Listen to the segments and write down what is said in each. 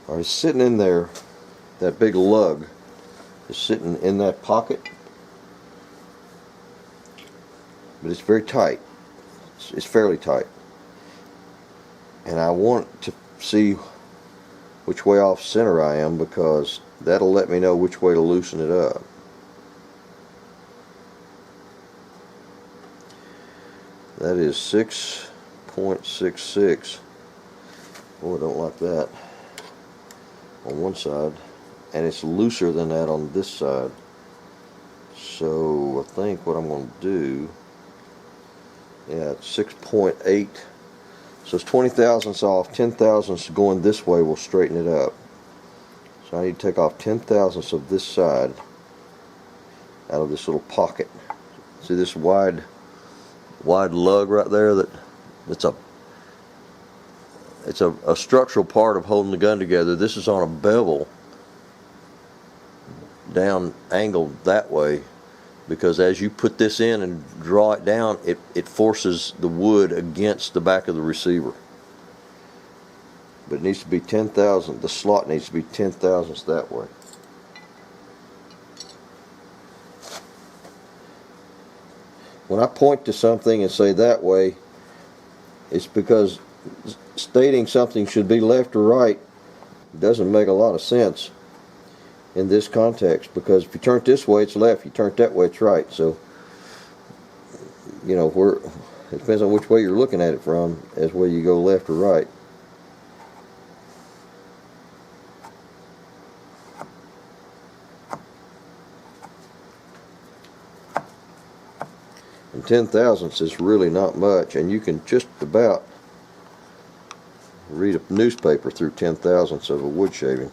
Or it's sitting in there. That big lug is sitting in that pocket, but it's very tight. It's fairly tight, and I want to see which way off center I am, because that'll let me know which way to loosen it up. That is 6.66. Oh, I don't like that on one side, and it's looser than that on this side. So I think what I'm going to do, yeah, it's 6.8. So it's 20 thousandths off. 10 thousandths going this way will straighten it up. So I need to take off 10 thousandths of this side out of this little pocket. See this wide lug right there? It's a structural part of holding the gun together. This is on a bevel, down angled that way, because as you put this in and draw it down, it forces the wood against the back of the receiver. But it needs to be 10 thousandths. The slot needs to be 10 thousandths that way. When I point to something and say that way, it's because stating something should be left or right doesn't make a lot of sense in this context, because if you turn it this way, it's left. You turn it that way, it's right. So, you know, it depends on which way you're looking at it from, as whether you go left or right. And 10 thousandths is really not much, and you can just about read a newspaper through 10 thousandths of a wood shaving.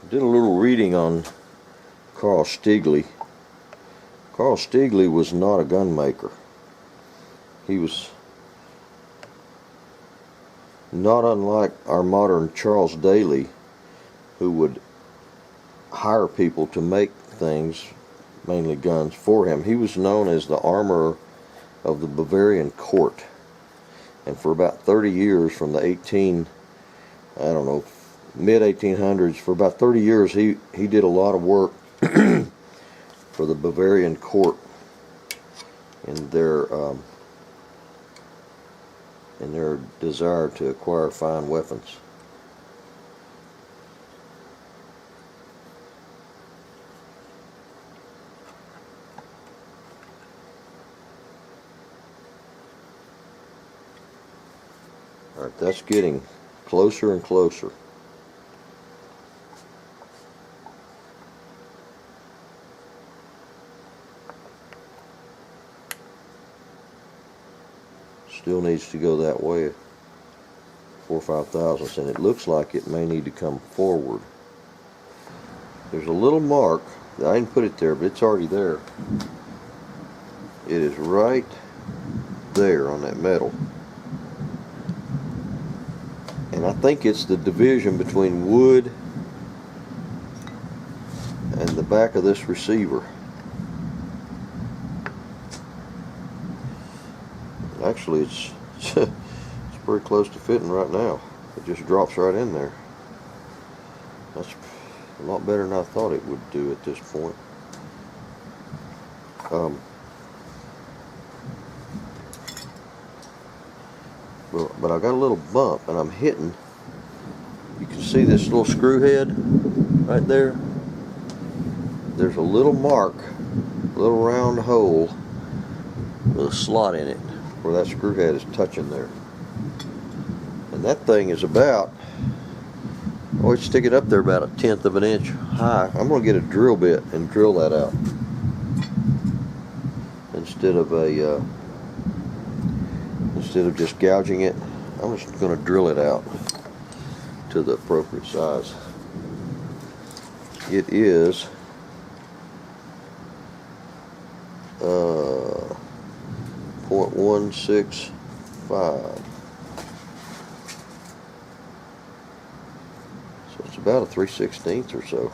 Did a little reading on Carl Stiegele. Carl Stiegele was not a gun maker. He was not unlike our modern Charles Daly, who would hire people to make things, mainly guns, for him. He was known as the armorer of the Bavarian court. And for about 30 years, from the mid-1800s, for about 30 years, he did a lot of work for the Bavarian court in their desire to acquire fine weapons. All right, that's getting closer and closer. Still needs to go that way, 4 or 5 thousandths, and it looks like it may need to come forward. There's a little mark I didn't put it there, but it's already there. It is right there on that metal. And I think it's the division between wood and the back of this receiver. Actually, it's pretty close to fitting right now. It just drops right in there. That's a lot better than I thought it would do at this point. But I got a little bump, and I'm hitting. You can see this little screw head right there. There's a little mark, a little round hole with a slot in it where that screw head is touching there. And that thing is about, I always stick it up there about 1/10 of an inch high. I'm going to get a drill bit and drill that out instead of just gouging it. I'm just going to drill it out to the appropriate size. It is 0.165. So it's about a 3/16 or so.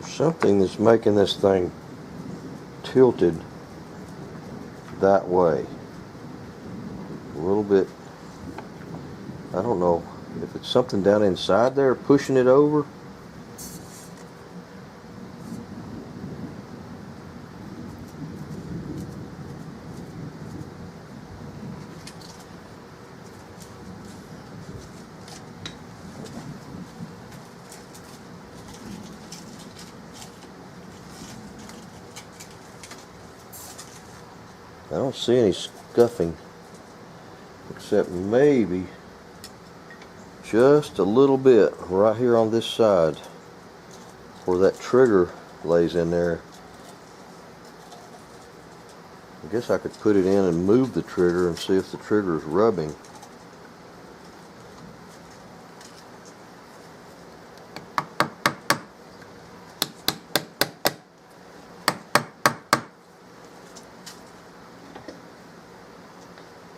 Something that's making this thing tilted that way a little bit. I don't know if it's something down inside there pushing it over. I don't see any scuffing, except maybe just a little bit right here on this side where that trigger lays in there. I guess I could put it in and move the trigger and see if the trigger is rubbing.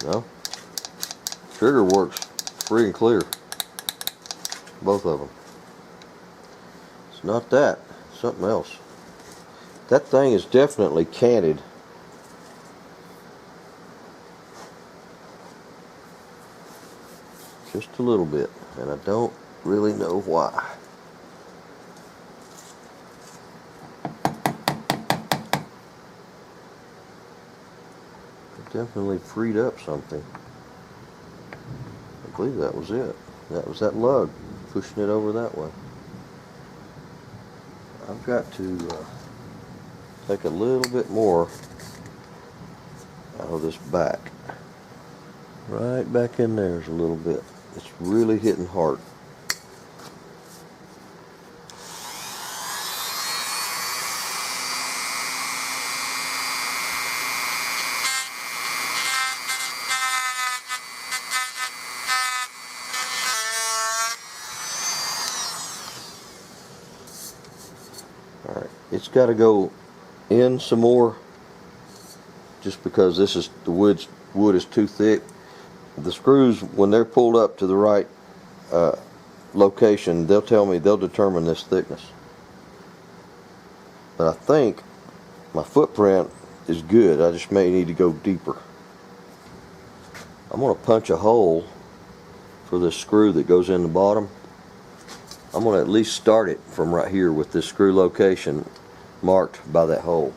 No, trigger works free and clear, both of them. It's not that, it's something else. That thing is definitely canted. Just a little bit, and I don't really know why. Definitely freed up something. I believe that was it. That was that lug pushing it over that way. I've got to take a little bit more out of this back. Right back in there's a little bit. It's really hitting hard. Alright, it's got to go in some more just because this is the wood is too thick. The screws, when they're pulled up to the right location, they'll determine this thickness. But I think my footprint is good. I just may need to go deeper. I'm going to punch a hole for this screw that goes in the bottom. I'm going to at least start it from right here with this screw location marked by that hole.